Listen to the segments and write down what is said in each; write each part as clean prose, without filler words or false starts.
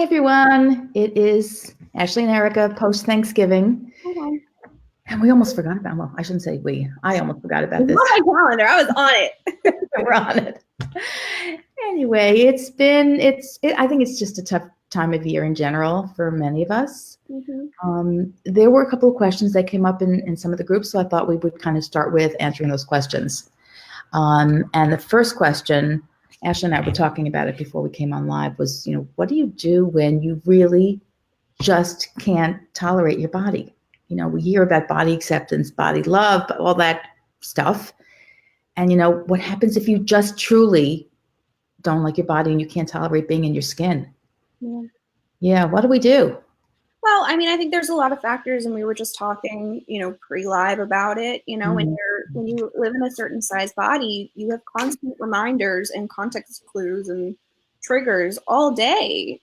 Hi, everyone. It is Ashley and Erica post-Thanksgiving. Hello. And we almost forgot about, well, I shouldn't say we. I almost forgot about this. On my calendar. I was on it. We're on it. Anyway, I think it's just a tough time of year in general for many of us. There were a couple of questions that came up in some of the groups, so I thought we would kind of start with answering those questions. And the first question, Ashley and I were talking about it before we came on live, was, what do you do when you really just can't tolerate your body? We hear about body acceptance, body love, all that stuff. And, what happens if you just truly don't like your body and you can't tolerate being in your skin? Yeah, what do we do? Well, I think there's a lot of factors, and we were just talking, pre-live about it. When you live in a certain size body, you have constant reminders and context clues and triggers all day,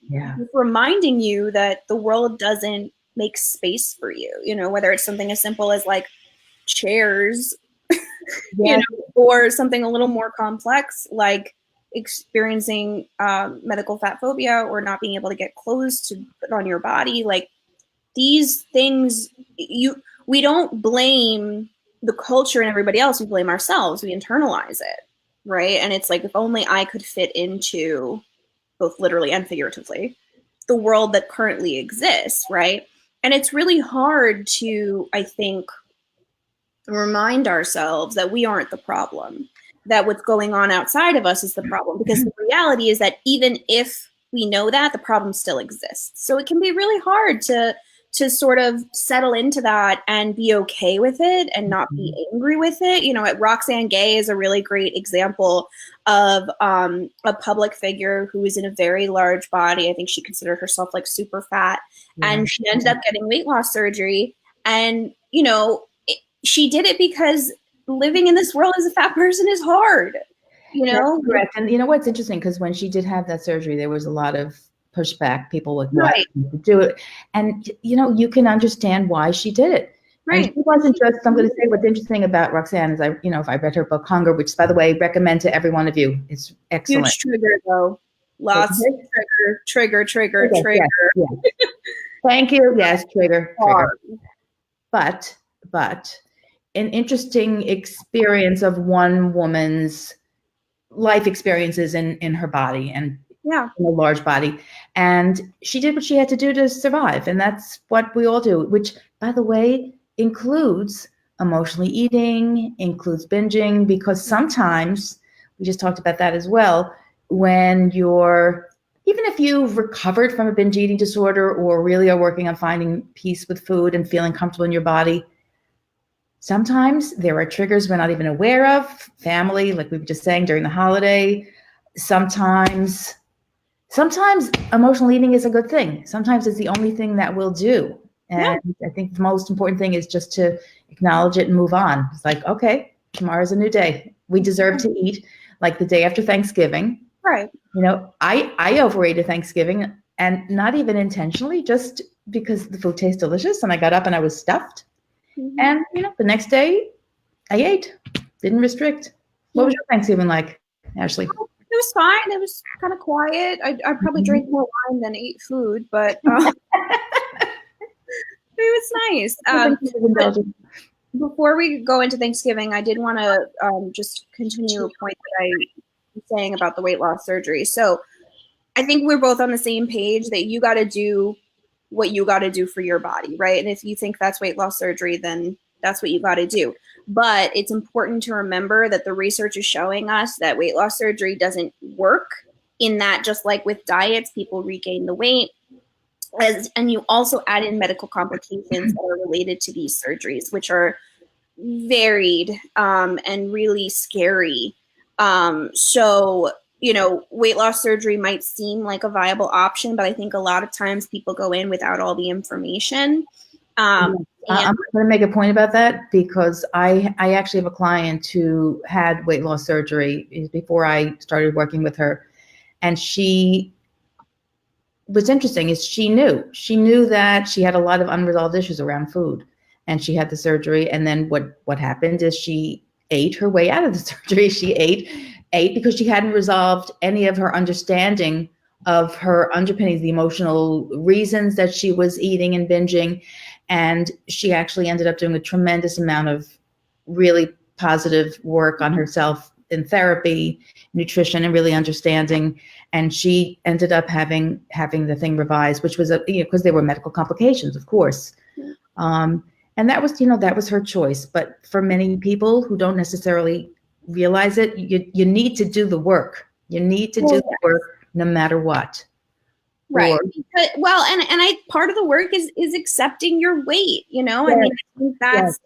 reminding you that the world doesn't make space for you. Whether it's something as simple as like chairs, or something a little more complex like experiencing medical fat phobia or not being able to get clothes to put on your body. Like these things, we don't blame the culture and everybody else. We blame ourselves. We internalize it, right? And it's like, if only I could fit into, both literally and figuratively, the world that currently exists, right? And it's really hard to, I think, remind ourselves that we aren't the problem, that what's going on outside of us is the problem, because the reality is that even if we know that, the problem still exists. So it can be really hard to sort of settle into that and be okay with it and not be angry with it. Roxane Gay is a really great example of a public figure who is in a very large body. I think she considered herself like super fat, and she ended up getting weight loss surgery. And, she did it because living in this world as a fat person is hard, That's correct. And what's interesting, because when she did have that surgery, there was a lot of pushback. People like, why to do it? And, you can understand why she did it. Right. And she wasn't just, I'm going to say what's interesting about Roxane is if I read her book, Hunger, which, by the way, recommend to every one of you. It's excellent. Huge trigger, though. Lots of trigger. Yeah. Thank you. Yes, trigger. But an interesting experience of one woman's life experiences in her body and in a large body. And she did what she had to do to survive. And that's what we all do, which, by the way, includes emotionally eating, includes binging, because sometimes, we just talked about that as well, when even if you've recovered from a binge eating disorder or really are working on finding peace with food and feeling comfortable in your body, sometimes there are triggers we're not even aware of. Family, like we were just saying, during the holiday. Sometimes emotional eating is a good thing. Sometimes it's the only thing that we'll do. And I think the most important thing is just to acknowledge it and move on. It's like, okay, tomorrow's a new day. We deserve to eat, like the day after Thanksgiving. Right. I overate at Thanksgiving, and not even intentionally, just because the food tastes delicious and I got up and I was stuffed. And, the next day I ate, didn't restrict. What was your Thanksgiving like, Ashley? It was fine. It was kind of quiet. I probably drank more wine than ate food, but it was nice. Before we go into Thanksgiving, I did want to just continue a point that I was saying about the weight loss surgery. So I think we're both on the same page that you got to do what you got to do for your body, right? And if you think that's weight loss surgery, then that's what you got to do. But it's important to remember that the research is showing us that weight loss surgery doesn't work, in that, just like with diets, people regain the weight. And you also add in medical complications that are related to these surgeries, which are varied and really scary. So weight loss surgery might seem like a viable option, but I think a lot of times people go in without all the information. I'm going to make a point about that, because I actually have a client who had weight loss surgery before I started working with her. And what's interesting is she knew that she had a lot of unresolved issues around food, and she had the surgery. And then what happened is she ate her way out of the surgery. She ate because she hadn't resolved any of her understanding of her underpinnings, the emotional reasons that she was eating and binging. And she actually ended up doing a tremendous amount of really positive work on herself in therapy, nutrition, and really understanding. And she ended up having the thing revised, which was because there were medical complications, of course. And that was, that was her choice. But for many people who don't necessarily realize it, you need to do the work. You need to do the work no matter what. Right. Well, and I part of the work is accepting your weight, I mean, I think that's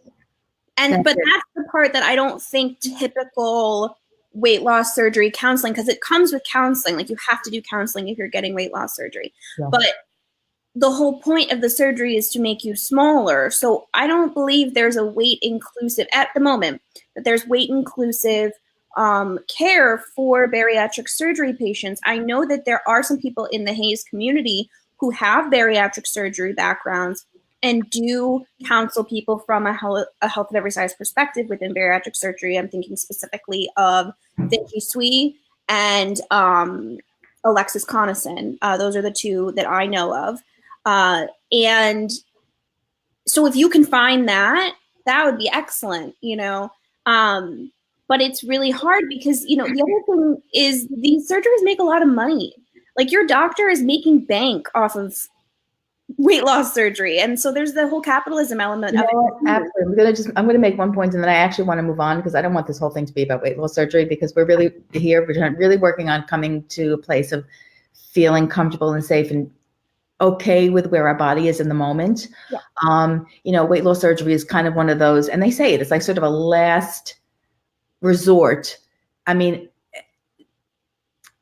but that's the part that I don't think typical weight loss surgery counseling, because it comes with counseling, like you have to do counseling if you're getting weight loss surgery. But the whole point of the surgery is to make you smaller. So I don't believe there's a weight inclusive at the moment, that there's weight inclusive care for bariatric surgery patients. I know that there are some people in the HAES community who have bariatric surgery backgrounds and do counsel people from a health at every size perspective within bariatric surgery. I'm thinking specifically of Vinci Sui and Alexis Conason. Those are the two that I know of. And so if you can find that would be excellent, but it's really hard because, the other thing is these surgeries make a lot of money. Like your doctor is making bank off of weight loss surgery. And so there's the whole capitalism element of it. Absolutely. I'm going to make one point, and then I actually want to move on because I don't want this whole thing to be about weight loss surgery, because we're really working on coming to a place of feeling comfortable and safe and okay with where our body is in the moment. Weight loss surgery is kind of one of those, and they say it's like sort of a last resort. I mean,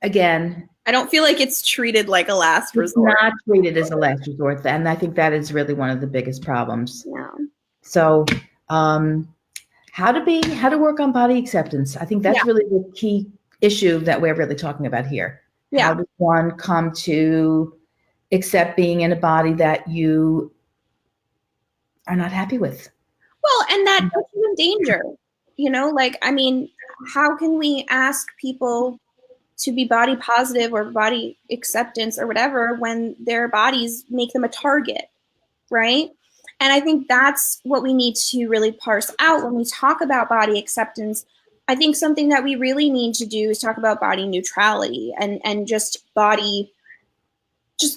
again, I don't feel like it's treated like a last resort. It's not treated as a last resort, and I think that is really one of the biggest problems. Yeah. So, how to work on body acceptance? I think that's really the key issue that we're really talking about here. Yeah. How does one come to accept being in a body that you are not happy with? Well, and that puts you in danger. I mean, how can we ask people to be body positive or body acceptance or whatever when their bodies make them a target, right? And I think that's what we need to really parse out when we talk about body acceptance. I think something that we really need to do is talk about body neutrality and just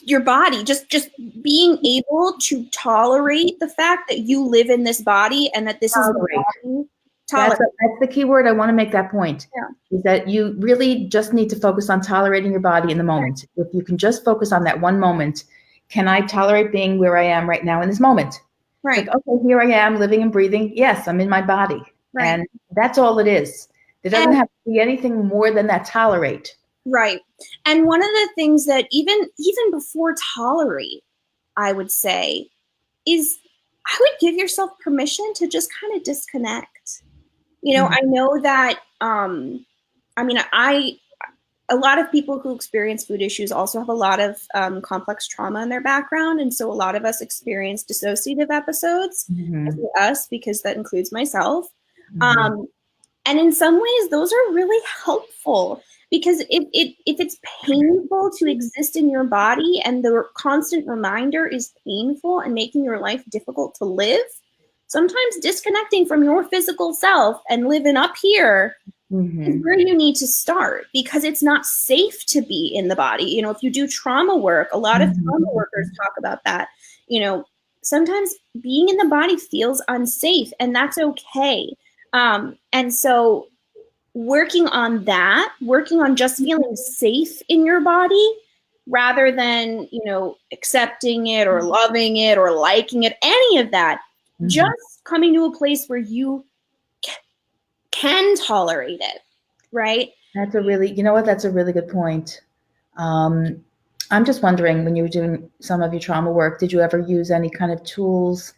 your body, just being able to tolerate the fact that you live in this body and that this is the body. That's the key word. I want to make that point. Is that you really just need to focus on tolerating your body in the moment. If you can just focus on that one moment, can I tolerate being where I am right now in this moment? Right. Like, okay, here I am living and breathing. Yes, I'm in my body. Right. And that's all it is. There doesn't have to be anything more than that tolerate. Right. And one of the things that even before tolerate, I would say, is I would give yourself permission to just kind of disconnect. I know that, a lot of people who experience food issues also have a lot of complex trauma in their background. And so a lot of us experience dissociative episodes, us, because that includes myself. And in some ways, those are really helpful, because if it's painful to exist in your body and the constant reminder is painful and making your life difficult to live, sometimes disconnecting from your physical self and living up here is where you need to start, because it's not safe to be in the body. If you do trauma work, a lot of trauma workers talk about that. Sometimes being in the body feels unsafe, and that's okay. And so working on just feeling safe in your body rather than, accepting it or loving it or liking it, any of that, just coming to a place where you can tolerate it, right? That's a really good point. I'm just wondering, when you were doing some of your trauma work, did you ever use any kind of tools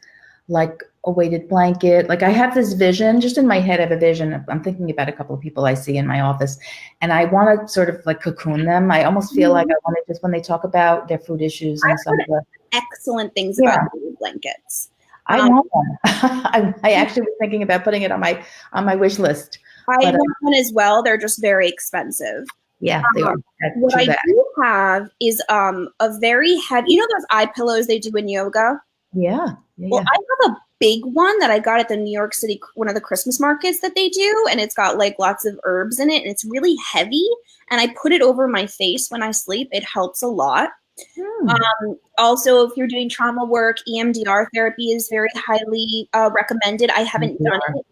like a weighted blanket? Like, I have this vision, just in my head, I have a vision. I'm thinking about a couple of people I see in my office, and I want to sort of like cocoon them. I almost feel like I want to, just when they talk about their food issues and some of the excellent things about weighted blankets. I want one. I actually was thinking about putting it on my wish list. I want one as well. They're just very expensive. Yeah, they are. What I do have is a very heavy, you know those eye pillows they do in yoga? Yeah. Well, I have a big one that I got at the New York City, one of the Christmas markets that they do, and it's got like lots of herbs in it, and it's really heavy, and I put it over my face when I sleep. It helps a lot. Also, if you're doing trauma work, EMDR therapy is very highly recommended. I haven't done it,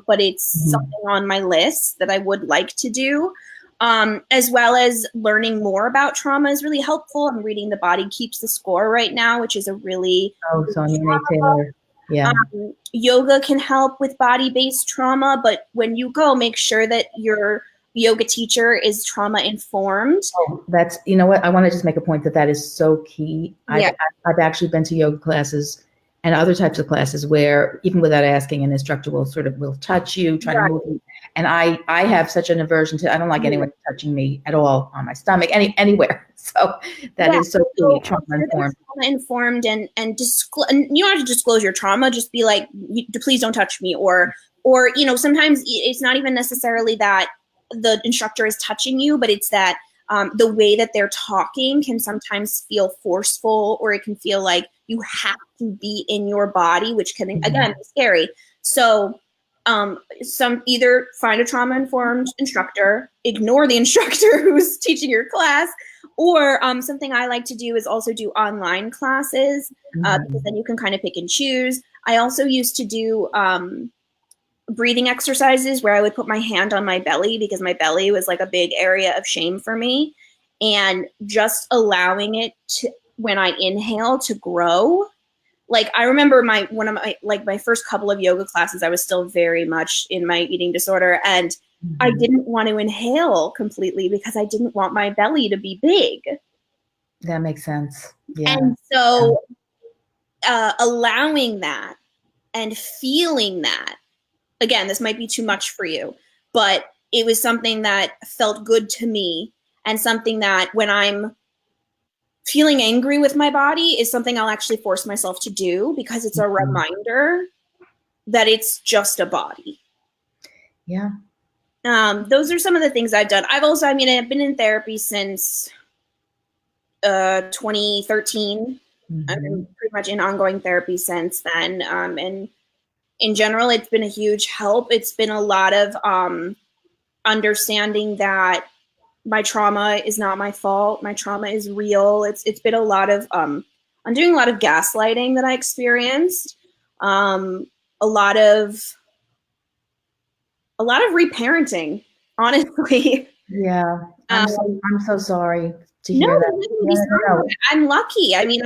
but it's something on my list that I would like to do. As well as learning more about trauma is really helpful. I'm reading The Body Keeps the Score right now, which is a really Sonia Taylor. Yeah. Yoga can help with body-based trauma, but when you go, make sure that your yoga teacher is trauma informed. Oh, that's, you know what, I want to just make a point that is so key. Yeah. I've actually been to yoga classes and other types of classes where even without asking, an instructor will touch you, try to move you. And I have such an aversion to, I don't like anyone touching me at all on my stomach, anywhere. So that is so key, trauma informed. Trauma informed and you don't have to disclose your trauma, just be like, please don't touch me. Or, you know, sometimes it's not even necessarily that the instructor is touching you, but it's that the way that they're talking can sometimes feel forceful, or it can feel like you have to be in your body, which can, again, be scary. So either find a trauma-informed instructor, ignore the instructor who's teaching your class, or something I like to do is also do online classes, because then you can kind of pick and choose. I also used to do breathing exercises where I would put my hand on my belly, because my belly was like a big area of shame for me, and just allowing it to, when I inhale, to grow. Like I remember one of my first couple of yoga classes, I was still very much in my eating disorder, and I didn't want to inhale completely because I didn't want my belly to be big. That makes sense. Yeah. And so allowing that and feeling that, again, this might be too much for you, but it was something that felt good to me, and something that when I'm feeling angry with my body is something I'll actually force myself to do, because it's a reminder that it's just a body. Yeah. Those are some of the things I've done. I've been in therapy since 2013. I've been pretty much in ongoing therapy since then. And in general, it's been a huge help. It's been a lot of understanding that my trauma is not my fault. My trauma is real. It's been a lot of I'm doing a lot of gaslighting that I experienced. A lot of reparenting, honestly. Yeah. I'm so sorry to hear that. No. I'm lucky. I mean,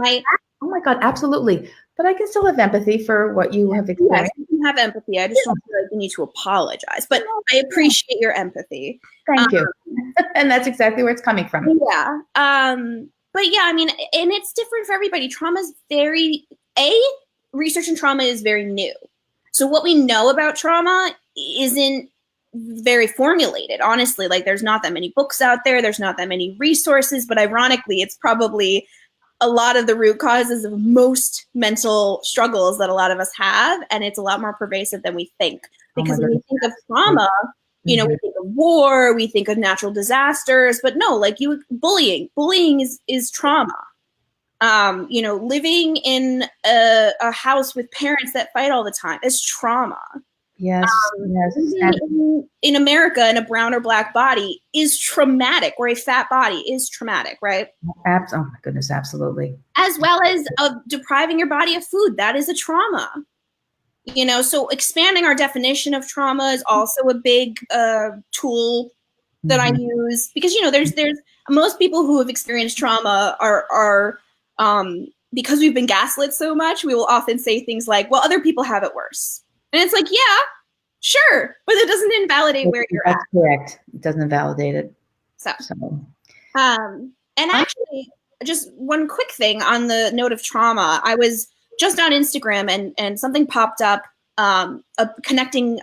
oh my God, absolutely. But I can still have empathy for what you have experienced. Yes, you can have empathy. I just don't feel like you need to apologize. But I appreciate your empathy. Thank you. And that's exactly where it's coming from. Yeah. But yeah, I mean, and it's different for everybody. Trauma's research in trauma is very new. So what we know about trauma isn't very formulated, honestly. Like there's not that many books out there. There's not that many resources, but ironically, it's probably a lot of the root causes of most mental struggles that a lot of us have. And it's a lot more pervasive than we think. Because when we think of trauma, you know, we think of war, we think of natural disasters, but no, like bullying is trauma. You know, living in a house with parents that fight all the time is trauma. Yes. In America, in a brown or black body is traumatic, or a fat body is traumatic, right? Oh my goodness, absolutely. As well as depriving your body of food, that is a trauma. You know, so expanding our definition of trauma is also a big tool that I use, because, you know, there's most people who have experienced trauma are because we've been gaslit so much, we will often say things like, well, other people have it worse. And it's like, yeah, sure, but it doesn't invalidate where you're at. That's correct. It doesn't invalidate it. So. And actually, just one quick thing on the note of trauma. I was just on Instagram and something popped up connecting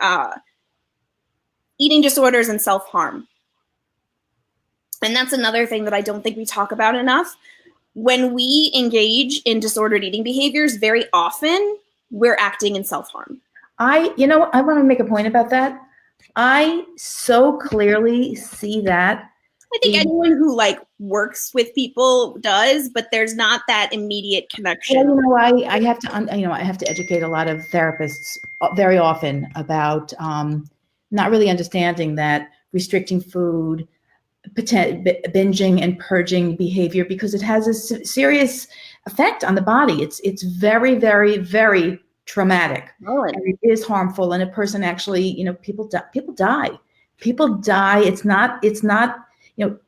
eating disorders and self-harm. And that's another thing that I don't think we talk about enough. When we engage in disordered eating behaviors, very often we're acting in self-harm. I want to make a point about that. I so clearly see that I think anyone who like works with people does, but there's not that immediate connection. Well, I have to, I have to educate a lot of therapists very often about not really understanding that restricting food, binging and purging behavior, because it has a serious effect on the body. It's very, very, very traumatic. Oh, and it is harmful. And a person actually, people die. People die. It's not, anorexia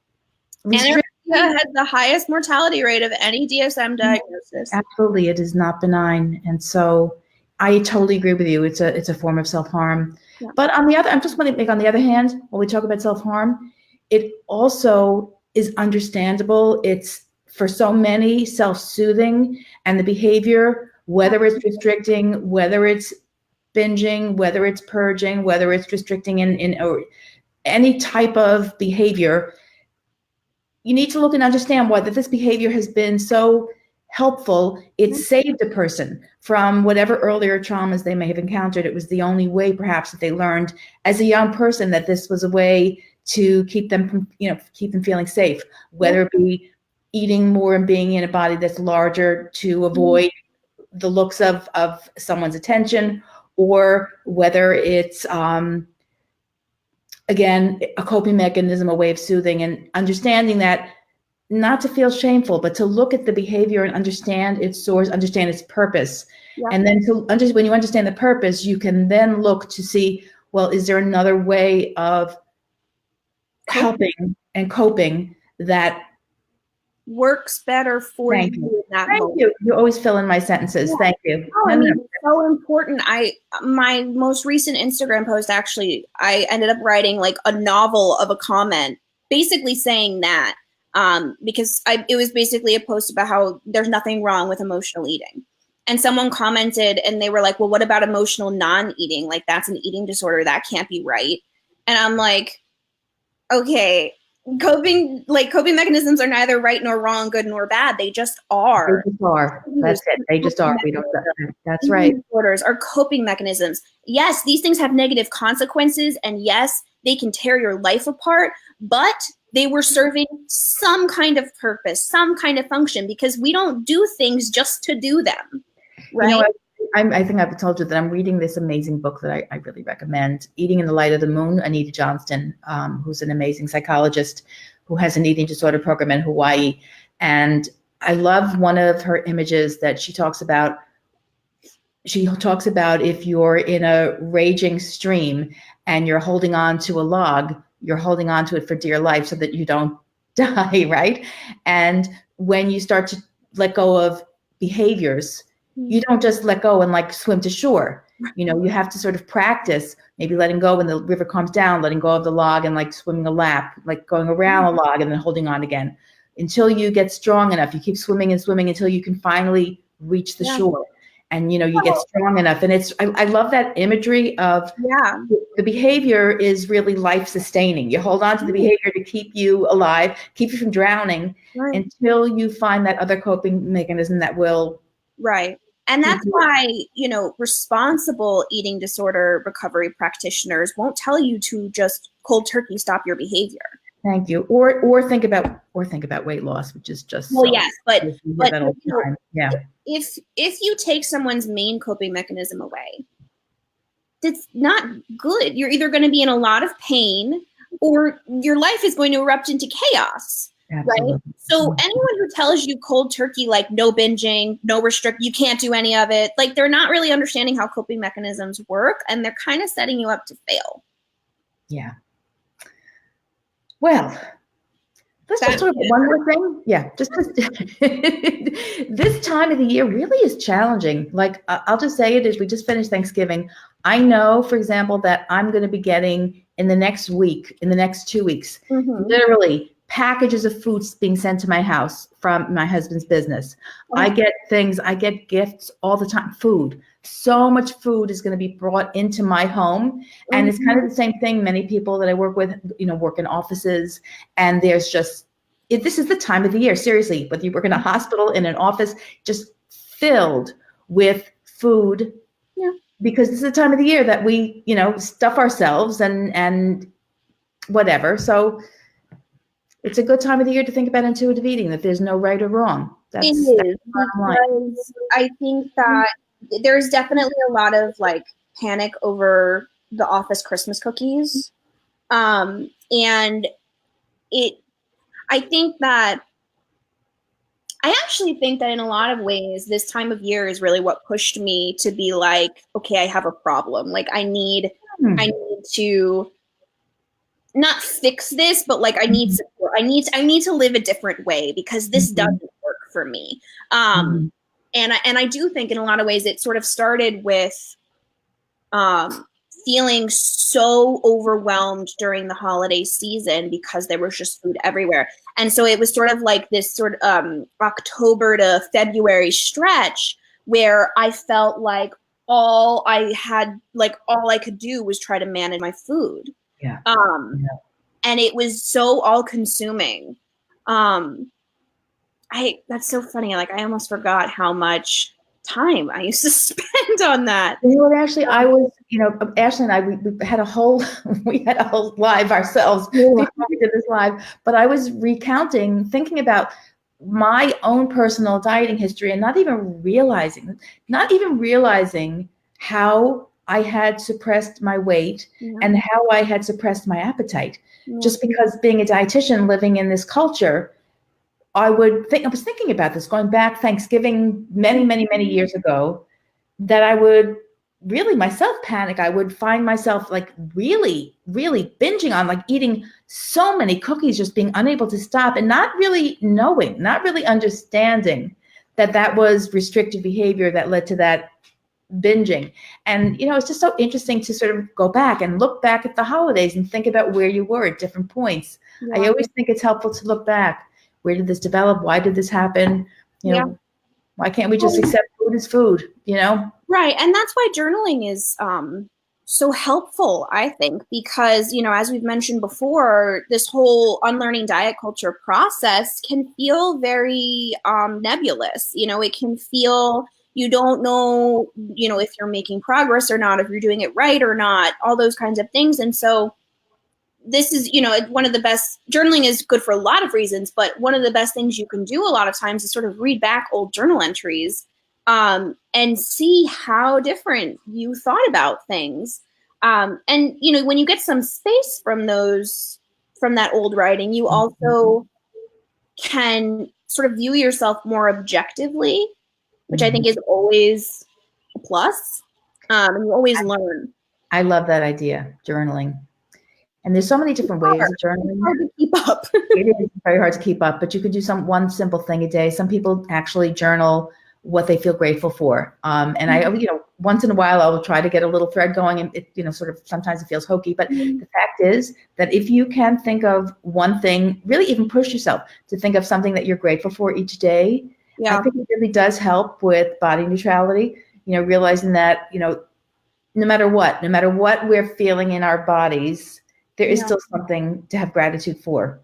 has the highest mortality rate of any DSM diagnosis. Absolutely, it is not benign. And so I totally agree with you. It's a form of self-harm. Yeah. But on the other, I'm just going to make, on the other hand, when we talk about self-harm, it also is understandable. It's for so many self-soothing, and the behavior, whether it's restricting, whether it's binging, whether it's purging, whether it's restricting in or any type of behavior, you need to look and understand whether this behavior has been so helpful. It saved a person from whatever earlier traumas they may have encountered. It was the only way, perhaps, that they learned as a young person that this was a way to keep them from, keep them feeling safe, whether it be eating more and being in a body that's larger to avoid the looks of someone's attention, or whether it's, again, a coping mechanism, a way of soothing, and understanding that not to feel shameful, but to look at the behavior and understand its source, understand its purpose. Yeah. And then when you understand the purpose, you can then look to see, well, is there another way of helping and coping that works better for you in that moment? You. You always fill in my sentences. Yeah. Thank you. Oh, I mean, it's so important. My most recent Instagram post, actually, I ended up writing like a novel of a comment, basically saying that, because it was basically a post about how there's nothing wrong with emotional eating. And someone commented and they were like, well, what about emotional non-eating? Like, that's an eating disorder. That can't be right. And I'm like, okay, coping mechanisms are neither right nor wrong, good nor bad. They just are. They just are. That's it. They just are. We don't. That's right. Disorders are coping mechanisms. Yes, these things have negative consequences, and yes, they can tear your life apart, but they were serving some kind of purpose, some kind of function, because we don't do things just to do them, right? I think I've told you that I'm reading this amazing book that I really recommend, Eating in the Light of the Moon, Anita Johnston, who's an amazing psychologist who has an eating disorder program in Hawaii. And I love one of her images that she talks about. She talks about if you're in a raging stream and you're holding on to a log, you're holding on to it for dear life so that you don't die, right? And when you start to let go of behaviors, you don't just let go and like swim to shore. You have to sort of practice maybe letting go when the river calms down, letting go of the log and like swimming a lap, like going around a log and then holding on again until you get strong enough. You keep swimming and swimming until you can finally reach the shore. And, you get strong enough. And I love that imagery of the behavior is really life sustaining. You hold on to the behavior to keep you alive, keep you from drowning until you find that other coping mechanism that will. Right. And that's why, responsible eating disorder recovery practitioners won't tell you to just cold turkey stop your behavior. Thank you. Or think about weight loss, which is just yes, but if you take someone's main coping mechanism away, that's not good. You're either going to be in a lot of pain or your life is going to erupt into chaos. Absolutely. Right? So anyone who tells you cold turkey, like no binging, no restrict, you can't do any of it, like they're not really understanding how coping mechanisms work, and they're kind of setting you up to fail. Yeah. Well, let's just talk about one more thing. Yeah, just this time of the year really is challenging. Like, I'll just say it is. We just finished Thanksgiving. I know, for example, that I'm going to be getting in the next 2 weeks, literally packages of foods being sent to my house from my husband's business. I get gifts all the time, food. So much food is going to be brought into my home. And it's kind of the same thing. Many people that I work with, work in offices, and there's just, this is the time of the year, seriously, whether you work in a hospital, in an office, just filled with food. Yeah. Because this is the time of the year that we, stuff ourselves and whatever. So it's a good time of the year to think about intuitive eating, that there's no right or wrong. It is, because I think that there's definitely a lot of like panic over the office Christmas cookies. And I actually think that in a lot of ways, this time of year is really what pushed me to be like, okay, I have a problem. Like I need to not fix this, but like I need support. I need to live a different way because this doesn't work for me. And I do think in a lot of ways it sort of started with feeling so overwhelmed during the holiday season because there was just food everywhere. And so it was sort of like this sort of October to February stretch where I felt like all I could do was try to manage my food. Yeah. And it was so all consuming. That's so funny. Like I almost forgot how much time I used to spend on that. You know what, Ashley, Ashley and I, we had a whole live ourselves before we did this live, but I was recounting, thinking about my own personal dieting history and not even realizing how I had suppressed my weight and how I had suppressed my appetite. Just because being a dietitian living in this culture, I was thinking about this going back Thanksgiving many, many, many years ago, that I would really myself panic. I would find myself like really, really binging on like eating so many cookies, just being unable to stop and not really understanding that was restrictive behavior that led to that binging. And, it's just so interesting to sort of go back and look back at the holidays and think about where you were at different points. I always think it's helpful to look back. Where did this develop? Why did this happen? Why can't we just accept food as food, Right. And that's why journaling is so helpful, I think, because, as we've mentioned before, this whole unlearning diet culture process can feel very nebulous. It can feel you don't know, if you're making progress or not, if you're doing it right or not, all those kinds of things. And so this is, one of the best. Journaling is good for a lot of reasons, but one of the best things you can do a lot of times is sort of read back old journal entries and see how different you thought about things. And, when you get some space from that old writing, you also can sort of view yourself more objectively, which I think is always a plus. And you always learn. I love that idea, journaling. And there's so many different ways of journaling. It's hard to keep up. It is very hard to keep up, but you could do one simple thing a day. Some people actually journal what they feel grateful for. And I, once in a while, I will try to get a little thread going, and it, sort of sometimes it feels hokey. But the fact is that if you can think of one thing, really even push yourself to think of something that you're grateful for each day, I think it really does help with body neutrality. Realizing that, no matter what we're feeling in our bodies, there is still something to have gratitude for.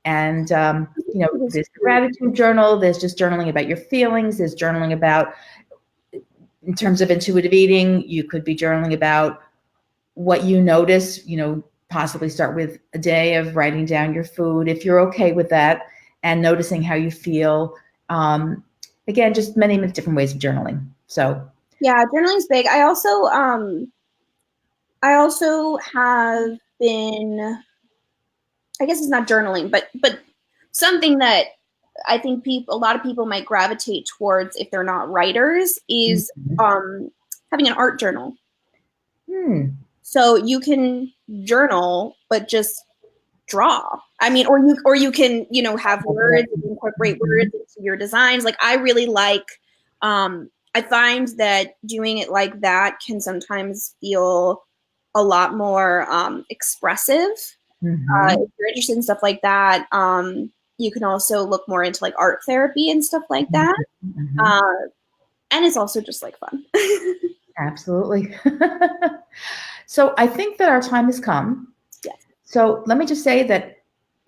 And, there's the gratitude journal, there's just journaling about your feelings, there's journaling about, in terms of intuitive eating, you could be journaling about what you notice, possibly start with a day of writing down your food, if you're okay with that, and noticing how you feel. Again, just many different ways of journaling. So. Yeah, journaling's big. I also have been, I guess it's not journaling, but something that I think a lot of people might gravitate towards if they're not writers is having an art journal. So you can journal, but just draw. I mean, or you can, have words, incorporate words into your designs. Like I really like, I find that doing it like that can sometimes feel a lot more expressive. If you're interested in stuff like that, you can also look more into like art therapy and stuff like that. And it's also just like fun. Absolutely. So I think that our time has come. Yes. So let me just say that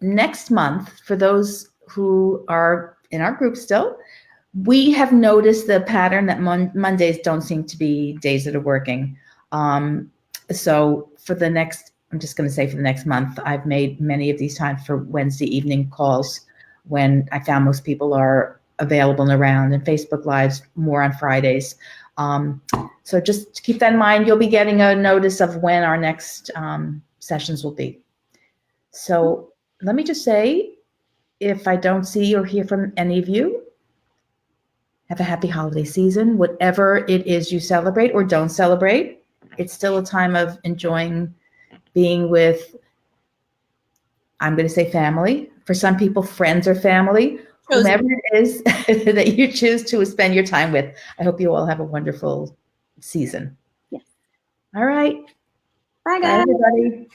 next month, for those who are in our group still, we have noticed the pattern that Mondays don't seem to be days that are working. So for the next I'm just going to say for the next month, I've made many of these times for Wednesday evening calls when I found most people are available and around, and Facebook Lives more on Fridays. So just keep that in mind. You'll be getting a notice of when our next sessions will be. So let me just say, if I don't see or hear from any of you, have a happy holiday season. Whatever it is you celebrate or don't celebrate, it's still a time of enjoying being with, I'm going to say family. For some people, friends or family, whomever it is that you choose to spend your time with. I hope you all have a wonderful season. Yes. All right. Bye, guys. Bye, everybody.